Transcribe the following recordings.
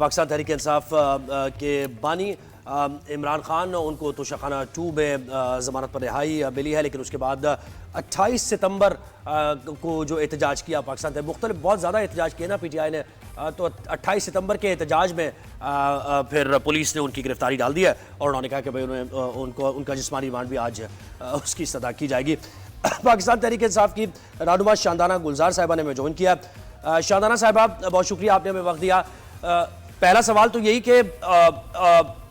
पाकिस्तान तहरीक इंसाफ के बानी इमरान खान, उनको तोशाखाना 2 में ज़मानत पर रिहाई मिली है, लेकिन उसके बाद 28 सितंबर को जो एहतजाज किया पाकिस्तान से मुख्तलिफ बहुत ज़्यादा एहतजाज किए ना PTI ने, तो 28 सितंबर के एहतजाज में फिर पुलिस ने उनकी गिरफ्तारी डाल दी है और उन्होंने कहा कि भाई उनका जिस्मानी रिमांड भी आज उसकी सदा की जाएगी। पाकिस्तान तहरीक इंसाफ की रहनुमा शानदाना गुलजार साहिबा ने हमें ज्वाइन किया। शानदाना साहिबा, बहुत शुक्रिया, आपने हमें वक्त दिया। पहला सवाल तो यही कि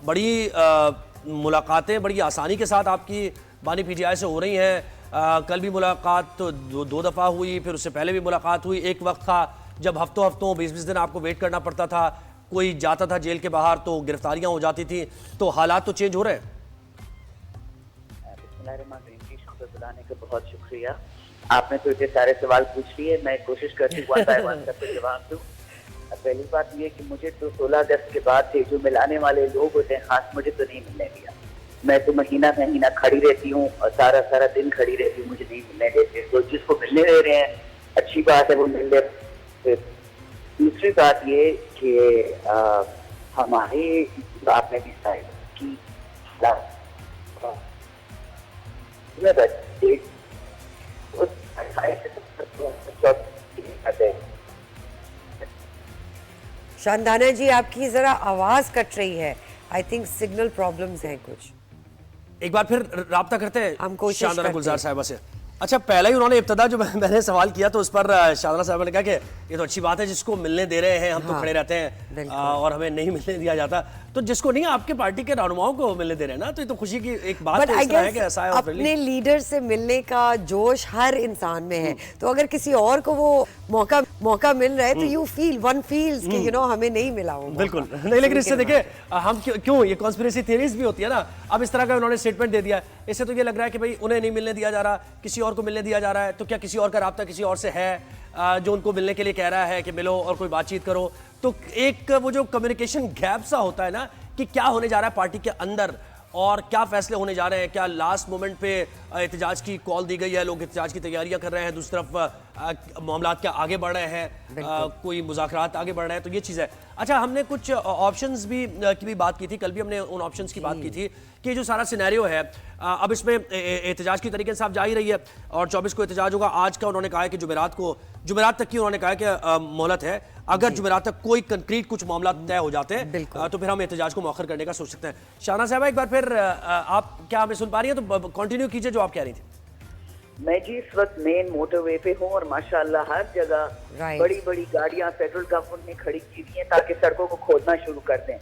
बड़ी मुलाकातें बड़ी आसानी के साथ आपकी बानी PTI से हो रही हैं। कल भी मुलाकात तो दो दफ़ा हुई, फिर उससे पहले भी मुलाकात हुई। एक वक्त था जब हफ्तों 20 दिन आपको वेट करना पड़ता था, कोई जाता था जेल के बाहर तो गिरफ्तारियां हो जाती थी, तो हालात तो चेंज हो रहे हैं। बुलाने का बहुत शुक्रिया। आपने तो इतने सारे सवाल पूछ लिए, मैं कोशिश करती हूँ वन बाय वन करके जवाब दूँ। पहली बात ये कि मुझे तो 16 अगस्त के बाद से जो मिलाने वाले लोग होते हैं खास, मुझे तो नहीं मिलने दिया। मैं तो महीना खड़ी रहती हूँ और सारा दिन खड़ी रहती हूँ, मुझे नहीं मिलने देते। तो जिसको मिलने दे रहे हैं अच्छी बात है, वो मिल ले। दूसरी बात ये कि हमारे आपने भी साइड की शानदाना जी, आपकी जरा आवाज कट रही है। आई थिंक सिग्नल प्रॉब्लम्स हैं कुछ। एक बार फिर राब्ता करते हैं हम कोशिश शानदाना करते गुलजार हैं। साहिबा से। अच्छा, पहला ही उन्होंने इब्तदा जो मैंने सवाल किया तो उस पर शानदाना साहिबा ने कहा कि ये तो अच्छी बात है, जिसको मिलने दे रहे हैं हम तो खड़े रहते हैं और हमें नहीं मिलने दिया जाता। तो जिसको नहीं, आपके पार्टी के रहनुमाओं को मिलने दे रहे हैं ना, तो ये तो खुशी की एक बात तो इस तरह है कि ऐसा है। अपने लीडर से मिलने का जोश हर इंसान में है, तो अगर किसी और को वो मौका मिल रहा है तो वन फील्स कि हमें नहीं मिला वो। बिल्कुल नहीं, लेकिन इससे देखिए हम क्यों ये कॉन्स्पिरेसी थ्योरीज भी होती है ना। अब इस तरह का उन्होंने स्टेटमेंट दे दिया, इससे तो ये लग रहा है कि भाई उन्हें नहीं मिलने दिया जा रहा, किसी और को मिलने दिया जा रहा है। तो क्या किसी और का राब्ता किसी और से है जो उनको मिलने के लिए कह रहा है कि मिलो और कोई बातचीत करो? तो एक वो जो कम्युनिकेशन गैप सा होता है ना कि क्या होने जा रहा है पार्टी के अंदर और क्या फैसले होने जा रहे हैं। क्या लास्ट मोमेंट पे एहतजाज की कॉल दी गई है, लोग एहतजाज की तैयारियां कर रहे हैं, दूसरी तरफ मामला क्या आगे बढ़ रहे हैं, कोई मुज़ाकरात आगे बढ़ रहे हैं, तो ये चीज़ है। अच्छा, हमने कुछ ऑप्शंस की भी बात की थी, कल भी हमने उन ऑप्शंस की बात की थी कि जो सारा सिनेरियो है अब इसमें एहतजाज की तरीके से आप जा ही रही है और 24 को एहतजाज होगा। आज का उन्होंने कहा है कि जुमेरात तक की उन्होंने कहा है कि मोहलत है। अगर जुमेरात तक कोई कंक्रीट कुछ मामला तय हो जाते हैं तो फिर हम एहतजाज को मौखर करने का सोच सकते हैं। शाहना साहब, एक बार फिर आप क्या हमें सुन पा रही हैं? तो कंटिन्यू कीजिए जो आप कह रही थी। मैं जी इस वक्त मेन मोटरवे पे हूँ और माशाल्लाह हर जगह बड़ी गाड़ियाँ फेडरल गवर्नमेंट ने खड़ी की हुई हैं ताकि सड़कों को खोदना शुरू कर दें।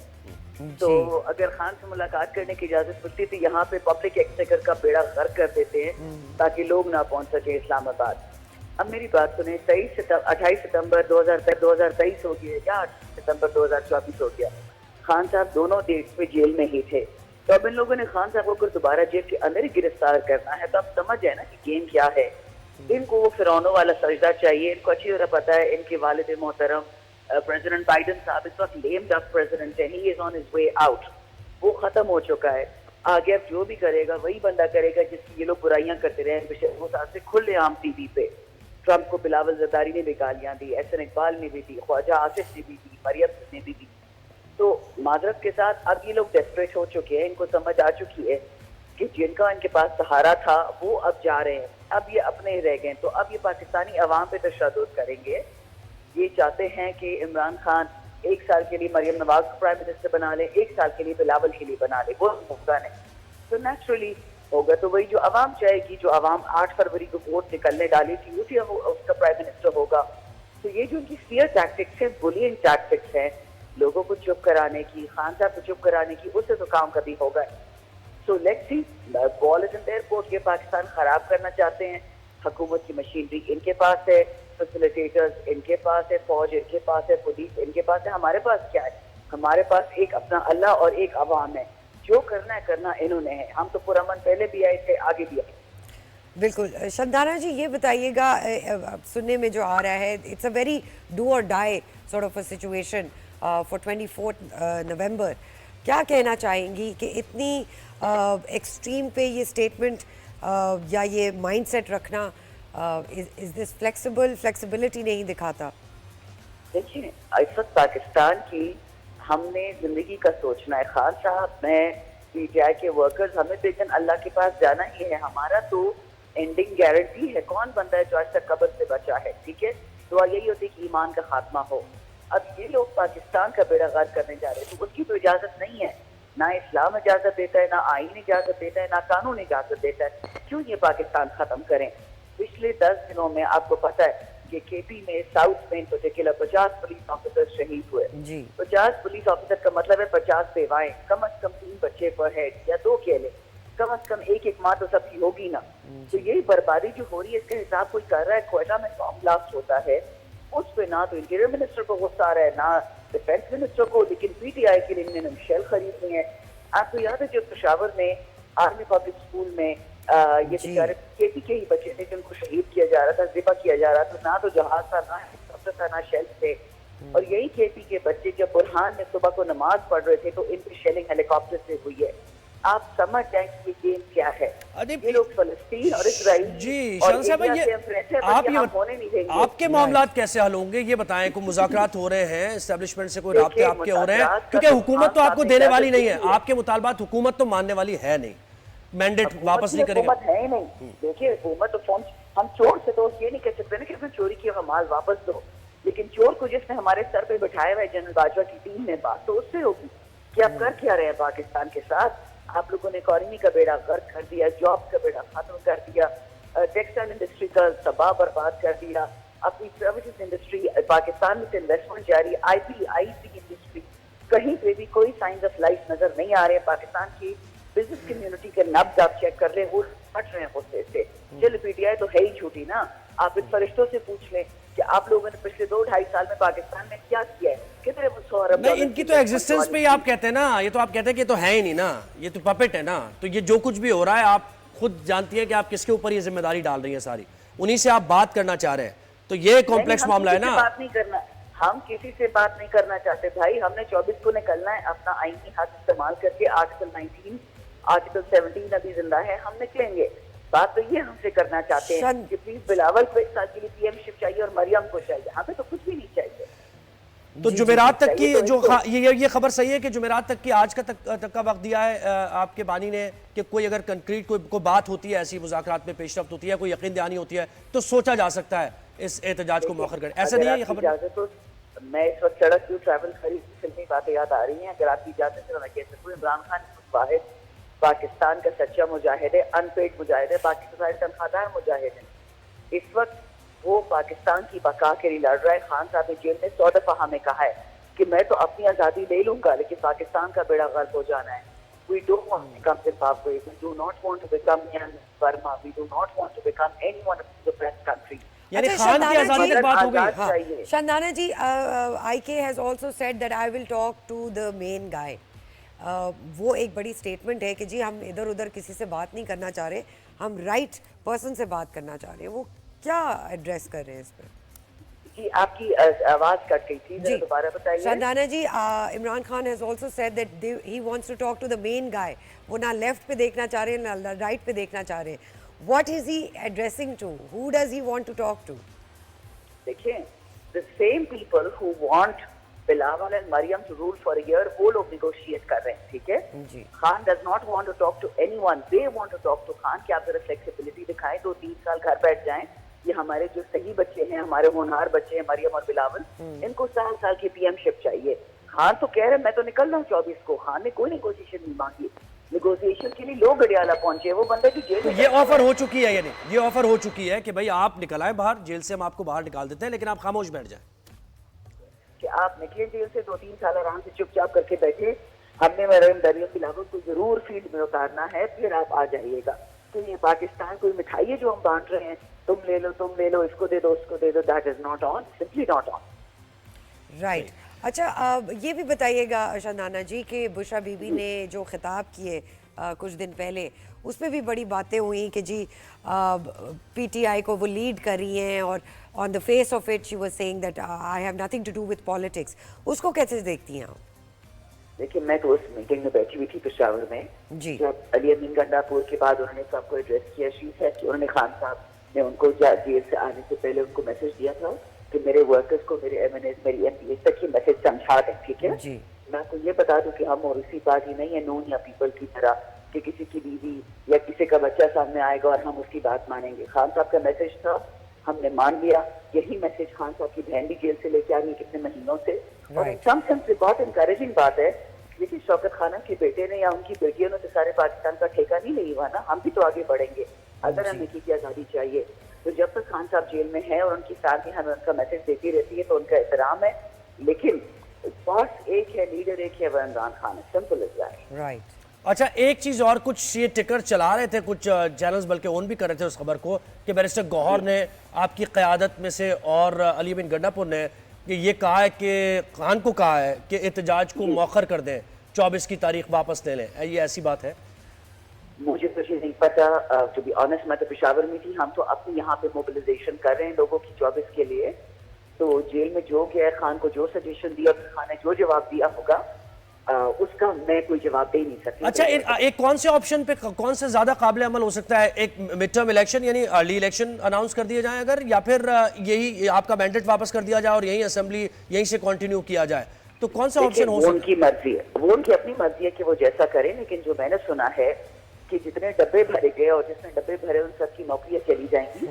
तो अगर खान से मुलाकात करने की इजाजत मिलती तो यहाँ पे पब्लिक एक्सचेकर का बेड़ा गर्क कर देते हैं ताकि लोग ना पहुँच सके इस्लामाबाद। अब मेरी बात सुने, 28 सितंबर 2023 हो गया या 8 सितंबर 2024 हो गया, खान साहब दोनों डेट्स पे जेल में ही थे। तो अब इन लोगों ने खान साहब को दोबारा जेल के अंदर ही गिरफ्तार करना है। तो अब समझ जाए ना कि गेम क्या है। इनको वो फिरौनों वाला सजदा चाहिए। इनको अच्छी तरह पता है इनके वालिद मोहतरम प्रेसिडेंट बाइडन साहब इस वक्त लेम डक प्रेसिडेंट है, he is on his way out. वो खत्म हो चुका है। आगे अब जो भी करेगा वही बंदा करेगा जिसकी ये लोग बुराइयां करते रहे। वो से खुलेआम टीवी पे ट्रंप को बिलावल जरदारी ने भी गालियां दी, एहसन इकबाल ने भी दी, ख्वाजा आसिफ ने भी दी, मरियम ने भी दी। तो माजरत के साथ अब ये लोग डेस्परेट हो चुके हैं। इनको समझ आ चुकी है कि जिनका इनके पास सहारा था वो अब जा रहे हैं, अब ये अपने ही रह गए। तो अब ये पाकिस्तानी अवाम पे तशद्दुद करेंगे। ये चाहते हैं कि इमरान खान 1 साल के लिए मरियम नवाज को प्राइम मिनिस्टर बना ले, 1 साल के लिए बिलावल के लिए बना ले। वो मौका नहीं तो नेचुरली होगा। तो वही जो अवाम चाहेगी, जो अवाम 8 फरवरी को वोट निकलने डाली थी, उसी उसका प्राइम मिनिस्टर होगा। तो ये जो उनकी फियर टैक्टिक्स है, बुलियन टैक्टिक्स है, लोगों को चुप कराने की, खान साहब को चुप कराने की, उससे तो काम कभी होगा। So let's see, ball is in their court. ये पाकिस्तान खराब करना चाहते हैं। हुकूमत की मशीनरी इनके पास है, फैसिलिटेटर्स इनके पास है, फौज इनके पास है, पुलिस इनके पास है। हमारे पास क्या है? हमारे पास एक अपना अल्लाह और एक अवाम है। जो करना है करना इन्होंने है। हम तो पुरअमन पहले भी आए थे, आगे भी आए। बिल्कुल। शानदाना जी, ये बताइएगा, सुनने में जो आ रहा है, it's a very do or die sort of a situation for 24 November. क्या कहना चाहेंगी कि इतनी एक्सट्रीम पे ये स्टेटमेंट या ये माइंडसेट रखना, इज दिस फ्लेक्सिबिलिटी नहीं दिखाता? देखिए, इस वक्त पाकिस्तान की हमने जिंदगी का सोचना है। खान साहब, मैं, पीटीआई के वर्कर्स, हमें तो एक दिन अल्लाह के पास जाना ही है। हमारा तो एंडिंग गारंटी है। कौन बंदा है जो आज तक कब्र से बचा है? ठीक है, दुआ यही होती है कि ईमान का खात्मा हो। अब ये लोग पाकिस्तान का बेड़ा गर्क करने जा रहे हैं, तो उसकी तो इजाजत नहीं है। ना इस्लाम इजाजत देता है, ना आईन इजाजत देता है, ना कानून इजाजत देता है। क्यों ये पाकिस्तान खत्म करें? पिछले 10 दिनों में आपको पता है कि केपी में, साउथ में इन पर्टिकुलर 50 पुलिस ऑफिसर शहीद हुए। 50 पुलिस ऑफिसर का मतलब है 50 सेवाएं, कम से कम 3 बच्चे पर हेड या 2 केले, कम से कम एक माँ तो सबकी होगी ना। तो यही बर्बादी जो हो रही है, इसका हिसाब कोई कर रहा है? क्वेटा में बॉम्ब ब्लास्ट होता है, उस पे ना तो इंटीरियर मिनिस्टर को गुस्सा आ रहा है, ना डिफेंस मिनिस्टर को, लेकिन पीटीआई के लिए इन्होंने मिशेल खरीदनी है। आपको याद है जो पेशावर में आर्मी पब्लिक स्कूल में ये बेचारे केपी के ही बच्चे थे जिनको शहीद किया जा रहा था, जिबा किया जा रहा था, ना तो जहाज था, ना हेलीकॉप्टर था, ना शेल्फ थे। और यही केपी के बच्चे जब बुरहान में सुबह को नमाज पढ़ रहे थे तो इन पे शेलिंग हेलीकॉप्टर से हुई है। आप समझ जाएं कि ये गेम क्या है। ये लोग फलस्तीन और इजराइल जी शान साहब, ये आपके मामलात कैसे हल होंगे ये बताएं। कोई मुज़ाकरात हो रहे हैं, एस्टेब्लिशमेंट से कोई राब्ते आपके हो रहे हैं? क्योंकि हुकूमत तो आपको देने वाली नहीं है, आपके मुतालबात हुकूमत तो मानने वाली है नहीं, मैंडेट वापस नहीं करेगी। हुकूमत है ही नहीं। देखिए, हुकूमत तो फोन, हम चोर से तो ये नहीं कह सकते ना कि उसने चोरी किया माल वापस दो, लेकिन चोर को जिसने हमारे सर पे बिठाया हुआ है जनरल बाजवा की टीम में, बात तो उससे होगी कि आप कर क्या रहे हैं पाकिस्तान के साथ। आप लोगों ने इकोनॉमी का बेड़ा गर्क कर दिया, जॉब का बेड़ा खत्म कर दिया, टेक्सटाइल इंडस्ट्री का तबाह बर्बाद कर दिया, अपनी सर्विसेज इंडस्ट्री, पाकिस्तान में इन्वेस्टमेंट जारी, आईटी इंडस्ट्री, कहीं पे भी कोई साइंस ऑफ लाइफ नजर नहीं आ रहे हैं। पाकिस्तान की बिजनेस कम्युनिटी के नब्ज आप चेक कर ले, वो फट रहे हैं गुस्से से। चल पीटीआई तो है ही झूठी ना। आप इन फरिश्तों से पूछ लें कि आप लोगों ने पिछले 2-2.5 साल में पाकिस्तान में क्या किया है, कितने नहीं, इनकी तो एग्जिस्टेंस पे ही आप कहते हैं ना, ये तो आप कहते हैं कि ये तो है ही नहीं ना, ये तो पपेट है ना। तो ये जो कुछ भी हो रहा है आप खुद जानती हैं कि आप किसके ऊपर ये जिम्मेदारी डाल रही है सारी, उन्हीं से आप बात करना चाह रहे हैं। तो ये कॉम्प्लेक्स मामला है ना। बात नहीं करना, हम किसी से बात नहीं करना चाहते भाई। हमने 24 को निकलना है, अपना आईनी हक इस्तेमाल करके। आर्टिकल 19, आर्टिकल 17 अभी जिंदा है, हम निकलेंगे। बात तो ये हमसे करना चाहते हैं कि प्लीज बिलावल को 1 साल के लिए पीएमशिप चाहिए और मरियम को चाहिए, हमें तो कुछ भी नहीं चाहिए। तो जुमेरात तक की जो ये खबर सही है कि जुमेरात तक की आज का तक का वक्त दिया है आपके बानी ने कि कोई अगर कंक्रीट कोई बात होती है, ऐसी मुज़ाकरात में पेशरफ्त होती है, कोई यकीन दहानी होती है, तो सोचा जा सकता है इस एहतजाज को मौखर करें, ऐसा नहीं है ये खबर? तो मैं इस वक्त सड़क पर ट्रैवल करी, फिल्मी बातें याद आ रही हैं। अगर आपकी इजाजत से मैं कह सकूँ, इमरान खान वाहिद पाकिस्तान का सच्चा मुजाहिद है, अनपेड मुजाहिद है, बाकी तो सारे तनख्वाहदार मुजाहिद है। इस वक्त वो पाकिस्तान की बका के लिए लड़ रहा है। खान साहब ने जेल में 100 दफा हमें कहा है कि मैं तो अपनी आज़ादी ले लूंगा, लेकिन पाकिस्तान का बेड़ा गर्क हो जाना है। We don't want to become Zimbabwe. We do not want to become Burma. We do not want to become any one of the best countries. यानी खान की आज़ादी की बात हो गई। शानदाना जी, IK has also said that I will talk to the main guy. वो एक बड़ी स्टेटमेंट है कि जी हम इधर उधर किसी से बात नहीं करना चाह रहे, हम राइट पर्सन से बात करना चाह रहे हैं। वो क्या एड्रेस कर रहे हैं इस पर? जी आपकी आवाज कट गई थी, जरा दोबारा बताइए। Shandana ji, Imran Khan has also said that he wants to talk to the main guy. वो ना लेफ्ट पे देखना चाह रहे हैं, ना राइट पे देखना चाह रहे हैं। What is he addressing to? Who does he want to talk to? देखिए, the same people who want Bilawal and Maryam to rule for a year, वो लोग निगोशिएट कर रहे हैं, ठीक है। Khan does not want to talk to anyone, they want to talk to Khan कि आप जरा फ्लेक्सिबिलिटी दिखाएं, 2-3 साल घर बैठ जाएं। ये हमारे जो सही बच्चे हैं, हमारे होनहार बच्चे हैं, मरियम और बिलावल, इनको साल की पीएमशिप चाहिए। खान तो कह रहे मैं तो निकल रहा हूँ 24 को। खान ने कोई नेगोशिएशन नहीं मांगी। नेगोशिएशन के लिए लोग गडियाला पहुंचे, वो बंदे की जेल में। ये ऑफर हो चुकी है, यानी ये ऑफर हो चुकी है कि भाई आप निकल आए बाहर, जेल से हम आपको बाहर निकाल देते हैं, लेकिन आप खामोश बैठ जाए। कि आप निकले जेल से, 2-3 साल आराम से चुपचाप करके बैठे। हमने मरियम दरिया बिलावल को जरूर फील्ड में उतारना है, फिर आप आ जाइएगा। तो ये पाकिस्तान कोई मिठाई है जो हम बांट रहे हैं, तुम ले लो, इसको दे दो, उसको दे दो, that is not on, simply not on. Right. अच्छा, ये भी बताइएगा शानदाना जी कि बुशरा बीबी ने जो खिताब किए कुछ दिन पहले, उस पर भी बड़ी बातें हुई कि जी पीटीआई को वो लीड कर रही हैं और on the face of it she was saying that I have nothing to do with politics. उसको कैसे देखती हैं आप? देखिए, मैं तो उस मीटिंग में बैठी हुई थी पेशावर में जी, जब अली अमीन गंडापुर के बाद उन्होंने सबको एड्रेस किया। शी है कि उन्होंने खान साहब ने उनको जेल से आने से पहले उनको मैसेज दिया था कि मेरे वर्कर्स को, मेरे एमएनएस, मेरी एमपीएस तक ये मैसेज समझा दें, ठीक है। मैं आपको ये बता दूं कि हम मौरूसी पार्टी नहीं है नून या पीपल की तरह कि किसी की बीवी या किसी का बच्चा सामने आएगा और हम उसकी बात मानेंगे। खान साहब का मैसेज था, हमने मान लिया। यही मैसेज खान साहब की बहन भी जेल से लेके आ रही है कितने महीनों से। और इन सम सेंस बहुत इंकरेजिंग बात है, लेकिन शौकत खानम के बेटे ने या उनकी बेटियों ने तो सारे पाकिस्तान का ठेका नहीं नहीं हुआ ना। हम भी तो आगे बढ़ेंगे अगर हमें की आजादी चाहिए। तो जब तक खान साहब जेल में है और उनकी फैमिली हमें उनका मैसेज देती रहती है तो उनका एहतराम है। लेकिन बॉस एक है, लीडर एक है, वो इमरान खान है। Simple is that. राइट। अच्छा, एक चीज और, कुछ ये टिकर चला रहे थे कुछ चैनल्स, बल्कि ओन भी कर रहे थे उस खबर को कि बैरिस्टर गौहर ने आपकी क़यादत में से और अली बिन गंडापुर ने कि ये कहा है कि खान को कहा है कि एहतजाज को मौखर कर दें, 24 की तारीख वापस ले लें। ये ऐसी बात है? मुझे तो ये नहीं पता, टू बी ऑनेस्ट। मैं तो पेशावर में थी। हम तो अपने यहाँ पे मोबिलाइजेशन कर रहे हैं लोगों की 24 के लिए। तो जेल में जो गया, खान को जो सजेशन दिया, खान ने जो जवाब दिया होगा उसका मैं कोई जवाब दे नहीं सकती। अच्छा, एक कौन से ऑप्शन पे कौन से ज्यादा काबिल अमल हो सकता है? एक मिड टर्म इलेक्शन यानी अर्ली इलेक्शन अनाउंस कर दिया जाए अगर, या फिर यही आपका मैंडेट वापस कर दिया जाए और यही असेंबली यहीं से कंटिन्यू किया जाए, तो कौन सा ऑप्शन हो सकता है? उनकी मर्जी है, वो उनकी अपनी मर्जी है कि वो जैसा करें। लेकिन जो मैंने सुना है कि जितने डब्बे भरे गए और जितने डब्बे भरे उन सबकी नौकरियां चली जाएंगी।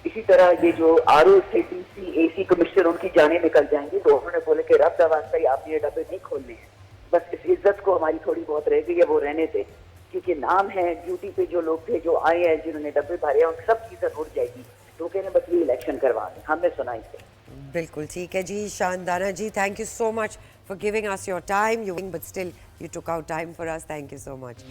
इसी तरह ये जो ROCTC AC कमिश्नर उनकी जाने निकल जाएंगी। तो उन्होंने बोले कि रब का वास्ता ही आप ये डब्बे नहीं खोलने हैं, बस इस इज्जत को हमारी थोड़ी बहुत रह गई है वो रहने दे। क्योंकि नाम है ड्यूटी पे जो लोग थे जो आए हैं जिन्होंने डब्बे भरे हैं उन सब की इज्जत उड़ जाएगी। तो कहने बस ये इलेक्शन करवा दें, हमने सुना इसे। बिल्कुल ठीक है जी। Shandana ji, thank you so much for giving us your time, but still you took out time for us. Thank you so much.